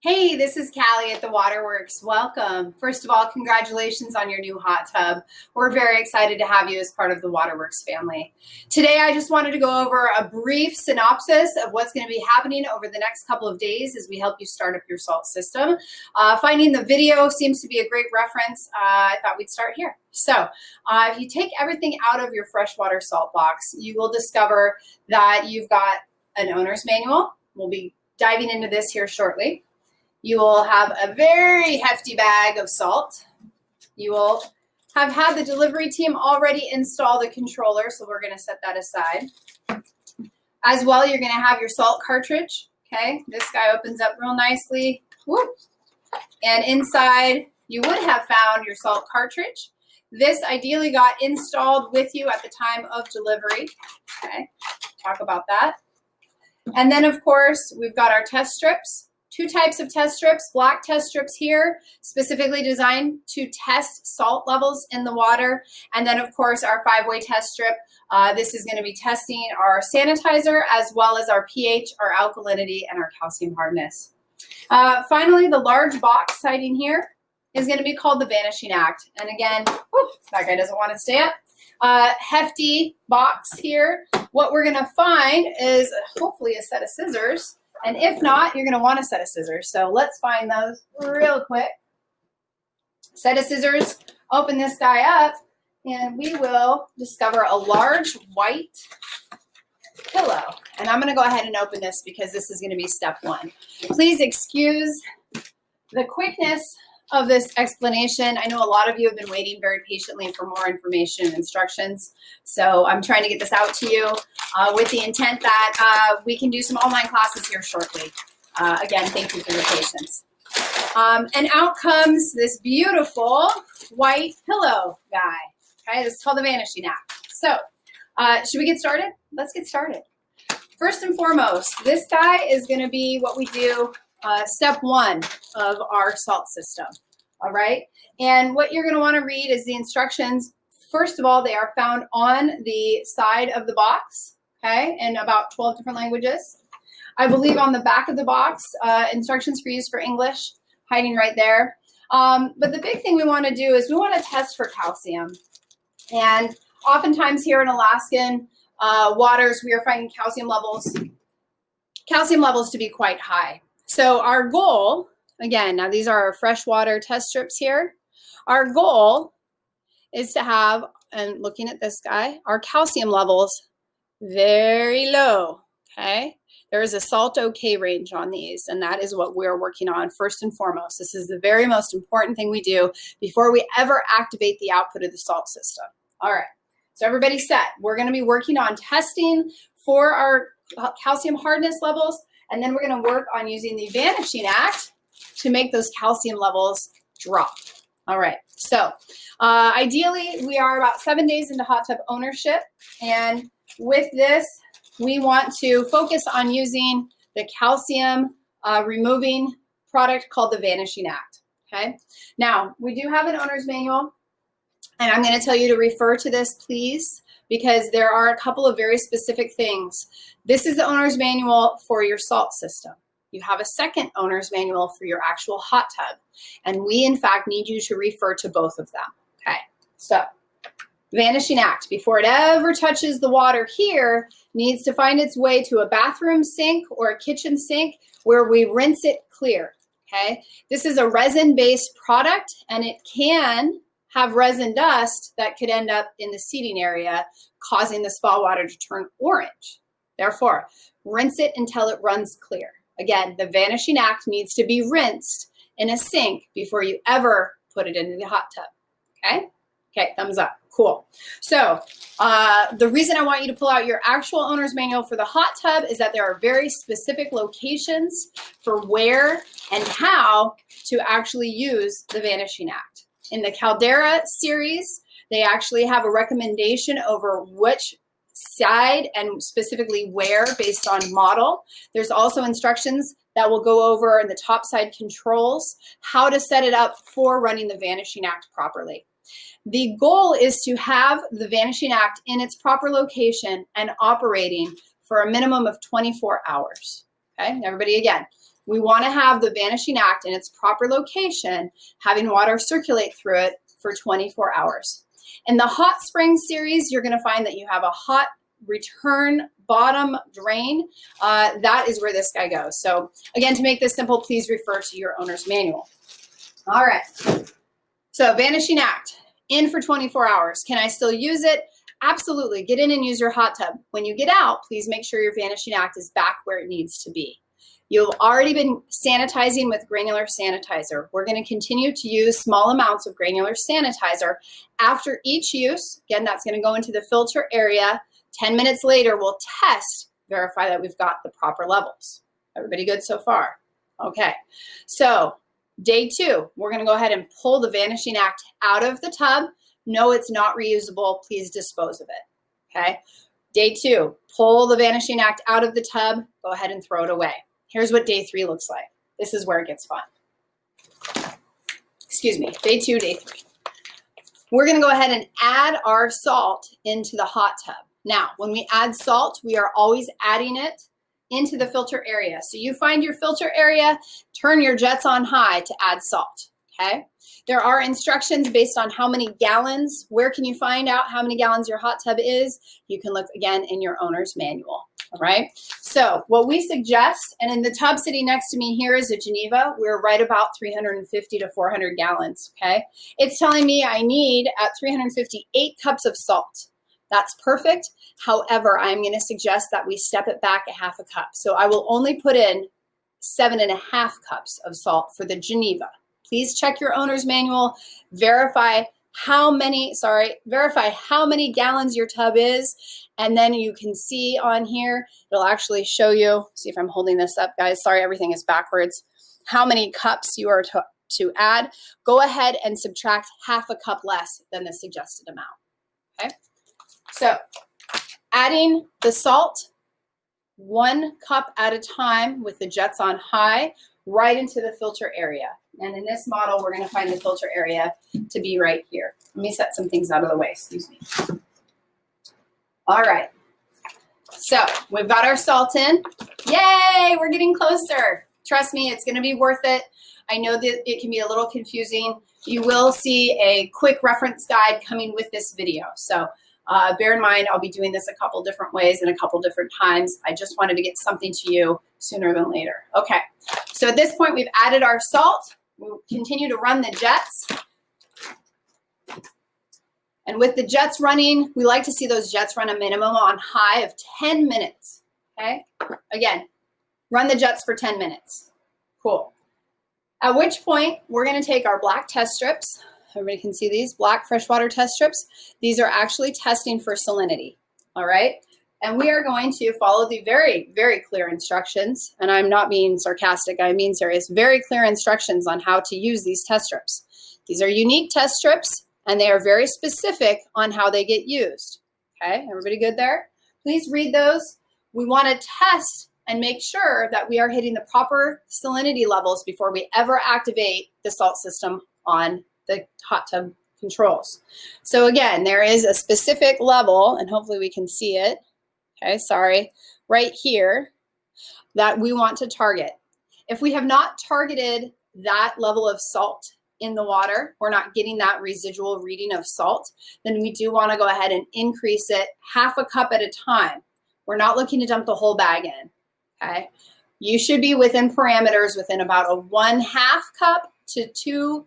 Hey, this is Callie at the Waterworks. Welcome. First of all, congratulations on your new hot tub. We're very excited to have you as part of the Waterworks family. Today, I just wanted to go over a brief synopsis of what's going to be happening over the next couple of days as we help you start up your salt system. Finding the video seems to be a great reference. I thought we'd start here. So if you take everything out of your freshwater salt box, you will discover that you've got an owner's manual. We'll be diving into this here shortly. You will have a very hefty bag of salt. You will have had the delivery team already install the controller, so we're going to set that aside. As well, you're going to have your salt cartridge. Okay, this guy opens up real nicely. Whoop. And inside, you would have found your salt cartridge. This ideally got installed with you at the time of delivery. Okay, talk about that. And then, of course, we've got our test strips. Two types of test strips, black test strips here, specifically designed to test salt levels in the water. And then, of course, our 5-way test strip. This is going to be testing our sanitizer as well as our pH, our alkalinity, and our calcium hardness. Finally, the large box sighting here is going to be called the Vanishing Act. And again, whoop, that guy doesn't want to stay up. Hefty box here. What we're going to find is hopefully a set of scissors. And if not, you're going to want a set of scissors. So let's find those real quick. Set of scissors, open this guy up, and we will discover a large white pillow. And I'm going to go ahead and open this because this is going to be step one. Please excuse the quickness of this explanation. I know a lot of you have been waiting very patiently for more information and instructions. So I'm trying to get this out to you with the intent that we can do some online classes here shortly. Again, thank you for your patience. And out comes this beautiful white pillow guy. Okay, this is called the Vanishing Act. So should we get started? Let's get started. First and foremost, this guy is going to be what we do step one of our salt system, all right? And what you're going to want to read is the instructions. First of all, they are found on the side of the box, okay, in about 12 different languages. I believe on the back of the box, instructions for use for English, hiding right there. But the big thing we want to do is we want to test for calcium. And oftentimes here in Alaskan waters, we are finding calcium levels to be quite high. So our goal, again, now these are our freshwater test strips here. Our goal is to have, and looking at this guy, our calcium levels very low, okay? There is a salt okay range on these, and that is what we're working on first and foremost. This is the very most important thing we do before we ever activate the output of the salt system. All right, so everybody set. We're gonna be working on testing for our calcium hardness levels, and then we're going to work on using the Vanishing Act to make those calcium levels drop. All right. So ideally, we are about 7 days into hot tub ownership. And with this, we want to focus on using the calcium removing product called the Vanishing Act. Okay. Now, we do have an owner's manual. And I'm going to tell you to refer to this, please, because there are a couple of very specific things. This is the owner's manual for your salt system. You have a second owner's manual for your actual hot tub. And we, in fact, need you to refer to both of them. Okay, so Vanishing Act, before it ever touches the water here, needs to find its way to a bathroom sink or a kitchen sink where we rinse it clear. Okay, this is a resin-based product, and it can have resin dust that could end up in the seating area, causing the spa water to turn orange. Therefore, rinse it until it runs clear. Again, the Vanishing Act needs to be rinsed in a sink before you ever put it into the hot tub, okay? Okay, thumbs up, cool. So the reason I want you to pull out your actual owner's manual for the hot tub is that there are very specific locations for where and how to actually use the Vanishing Act. In the Caldera series, they actually have a recommendation over which side and specifically where based on model. There's also instructions that will go over in the top side controls, how to set it up for running the Vanishing Act properly. The goal is to have the Vanishing Act in its proper location and operating for a minimum of 24 hours. Okay, everybody again, we want to have the vanishing act in its proper location, having water circulate through it for 24 hours. In the hot spring series, you're going to find that you have a hot return bottom drain. That is where this guy goes. So again, to make this simple, please refer to your owner's manual. All right. So vanishing act, in for 24 hours. Can I still use it? Absolutely. Get in and use your hot tub. When you get out, please make sure your vanishing act is back where it needs to be. You've already been sanitizing with granular sanitizer. We're going to continue to use small amounts of granular sanitizer after each use. Again, that's going to go into the filter area. 10 minutes later, we'll test, verify that we've got the proper levels. Everybody good so far? Okay. So day 2, we're going to go ahead and pull the vanishing act out of the tub. No, it's not reusable. Please dispose of it. Okay. Day 2, pull the vanishing act out of the tub. Go ahead and throw it away. Here's what day 3 looks like. This is where it gets fun. Excuse me, day 2, day 3. We're gonna go ahead and add our salt into the hot tub. Now, when we add salt, we are always adding it into the filter area. So you find your filter area, turn your jets on high to add salt, okay? There are instructions based on how many gallons. Where can you find out how many gallons your hot tub is? You can look again in your owner's manual. All right, so what we suggest, and in the tub sitting next to me here is a Geneva. We're right about 350 to 400 gallons, okay? It's telling me I need, at 358 cups of salt. That's perfect. However, I'm gonna suggest that we step it back a half a cup. So I will only put in 7.5 cups of salt for the Geneva. Please check your owner's manual, verify how many gallons your tub is, and then you can see on here, it'll actually show you, see if I'm holding this up, guys, sorry, everything is backwards, how many cups you are to add. Go ahead and subtract half a cup less than the suggested amount, okay? So adding the salt, 1 cup at a time with the jets on high, right into the filter area. And in this model, we're going to find the filter area to be right here. Let me set some things out of the way, excuse me. All right. So we've got our salt in. Yay, we're getting closer. Trust me, it's going to be worth it. I know that it can be a little confusing. You will see a quick reference guide coming with this video. So bear in mind, I'll be doing this a couple different ways and a couple different times. I just wanted to get something to you sooner than later. Okay, so at this point, we've added our salt. We'll continue to run the jets. And with the jets running, we like to see those jets run a minimum on high of 10 minutes, okay? Again, run the jets for 10 minutes. Cool. At which point, we're gonna take our black test strips. Everybody can see these, black freshwater test strips. These are actually testing for salinity, all right? And we are going to follow the very, very clear instructions, and I'm not being sarcastic, I mean serious, very clear instructions on how to use these test strips. These are unique test strips, and they are very specific on how they get used. Okay, everybody good there? Please read those. We want to test and make sure that we are hitting the proper salinity levels before we ever activate the salt system on the hot tub controls. So again, there is a specific level, and hopefully we can see it, okay, sorry, right here, that we want to target. If we have not targeted that level of salt in the water, we're not getting that residual reading of salt, then we do want to go ahead and increase it half a cup at a time. We're not looking to dump the whole bag in, okay? You should be within parameters within about a 1/2 cup to 2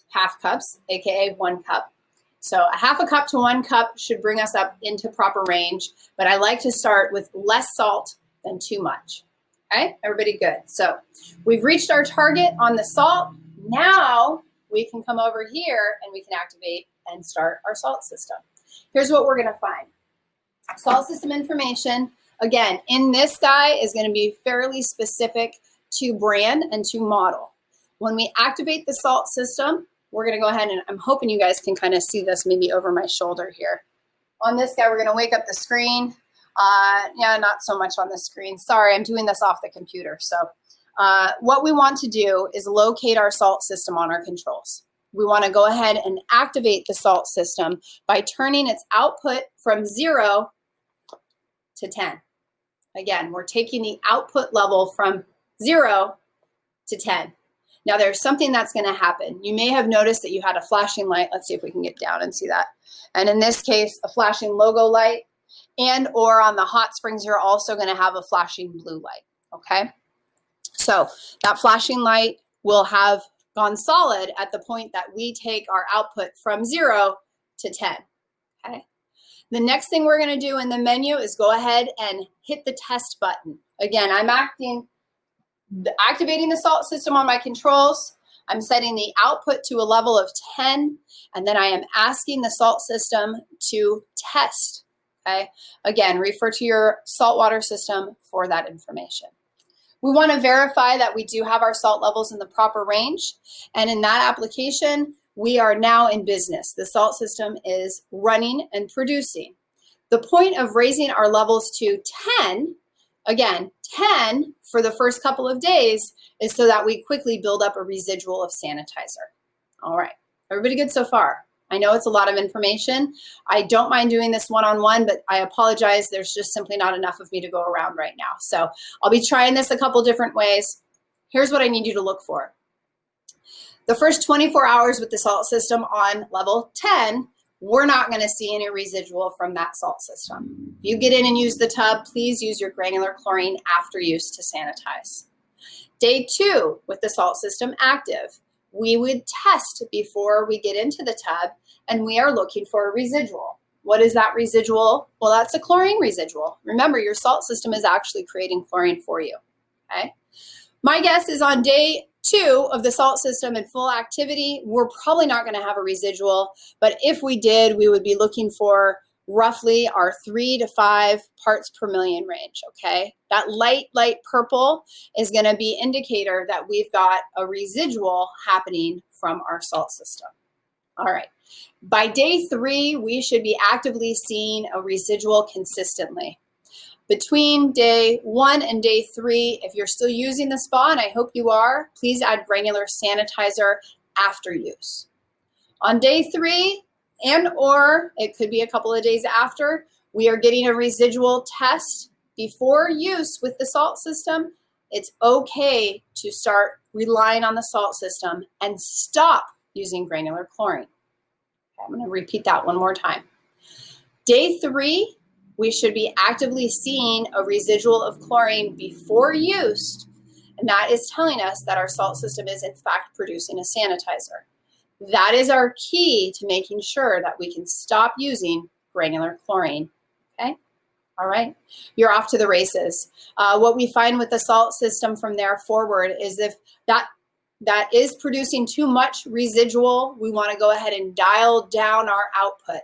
half cups, AKA 1 cup. So a half a cup to 1 cup should bring us up into proper range, but I like to start with less salt than too much, okay? Everybody good? So we've reached our target on the salt. Now we can come over here and we can activate and start our salt system. Here's what we're gonna find. Salt system information, again, in this guy is gonna be fairly specific to brand and to model. When we activate the salt system, we're gonna go ahead and I'm hoping you guys can kind of see this maybe over my shoulder here. On this guy, we're gonna wake up the screen. Yeah, not so much on the screen. Sorry, I'm doing this off the computer. So what we want to do is locate our salt system on our controls. We want to go ahead and activate the salt system by turning its output from 0 to 10. Again, we're taking the output level from 0 to 10. Now there's something that's going to happen. You may have noticed that you had a flashing light. Let's see if we can get down and see that. And in this case, a flashing logo light, and or on the hot springs, you're also going to have a flashing blue light, okay? So that flashing light will have gone solid at the point that we take our output from 0 to 10, okay? The next thing we're going to do in the menu is go ahead and hit the test button. Again, I'm activating the salt system on my controls. I'm setting the output to a level of 10, and then I am asking the salt system to test, okay? Again, refer to your saltwater system for that information. We want to verify that we do have our salt levels in the proper range, and in that application, we are now in business. The salt system is running and producing. The point of raising our levels to 10, again, 10 for the first couple of days, is so that we quickly build up a residual of sanitizer. All right, everybody good so far? I know it's a lot of information. I don't mind doing this one-on-one, but I apologize. There's just simply not enough of me to go around right now. So I'll be trying this a couple different ways. Here's what I need you to look for. The first 24 hours with the salt system on level 10, we're not going to see any residual from that salt system. If you get in and use the tub, please use your granular chlorine after use to sanitize. Day 2 with the salt system active, we would test before we get into the tub, and we are looking for a residual. What is that residual? Well, that's a chlorine residual. Remember, your salt system is actually creating chlorine for you, okay? My guess is on day 2 of the salt system in full activity, we're probably not going to have a residual, but if we did, we would be looking for roughly our 3 to 5 parts per million range, okay? That light purple is going to be indicator that we've got a residual happening from our salt system. All right. By day 3, we should be actively seeing a residual consistently. Between day 1 and day 3, if you're still using the spa, and I hope you are, please add granular sanitizer after use. On day 3, and or it could be a couple of days after, we are getting a residual test before use with the salt system. It's okay to start relying on the salt system and stop using granular chlorine. Okay, I'm going to repeat that one more time. Day 3, we should be actively seeing a residual of chlorine before use, and that is telling us that our salt system is in fact producing a sanitizer. That is our key to making sure that we can stop using granular chlorine, okay? All right, you're off to the races. What we find with the salt system from there forward is if that is producing too much residual, we want to go ahead and dial down our output.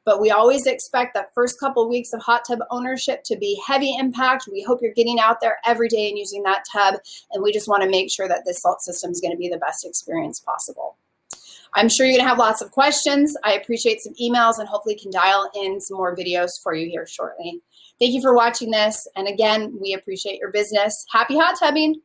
But we always expect that first couple weeks of hot tub ownership to be heavy impact. We hope you're getting out there every day and using that tub, and we just want to make sure that this salt system is going to be the best experience possible. I'm sure you're going to have lots of questions. I appreciate some emails and hopefully can dial in some more videos for you here shortly. Thank you for watching this. And again, we appreciate your business. Happy hot tubbing.